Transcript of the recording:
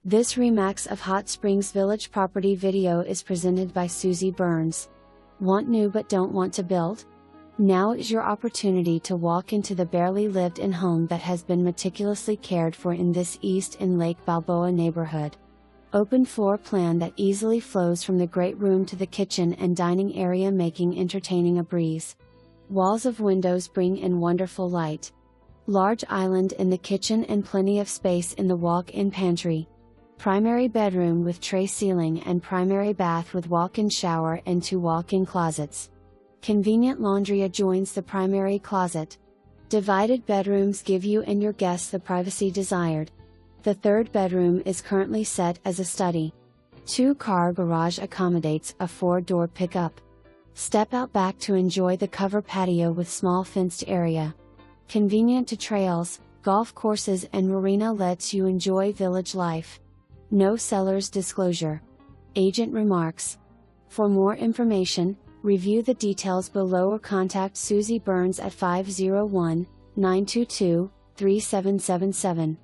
This Remax of Hot Springs Village property video is presented by Susie Burns. Want new but don't want to build? Now is your opportunity to walk into the barely lived-in home that has been meticulously cared for in this East in Lake Balboa neighborhood. Open floor plan that easily flows from the great room to the kitchen and dining area, making entertaining a breeze. Walls of windows bring in wonderful light. Large island in the kitchen and plenty of space in the walk-in pantry. Primary bedroom with tray ceiling and primary bath with walk-in shower and 2 walk-in closets. Convenient laundry adjoins the primary closet. Divided bedrooms give you and your guests the privacy desired. The 3rd bedroom is currently set as a study. 2-car garage accommodates a 4-door pickup. Step out back to enjoy the cover patio with small fenced area. Convenient to trails, golf courses and marina, lets you enjoy village life. No seller's disclosure. Agent remarks. For more information, review the details below or contact Susie Burns at 501-922-3777.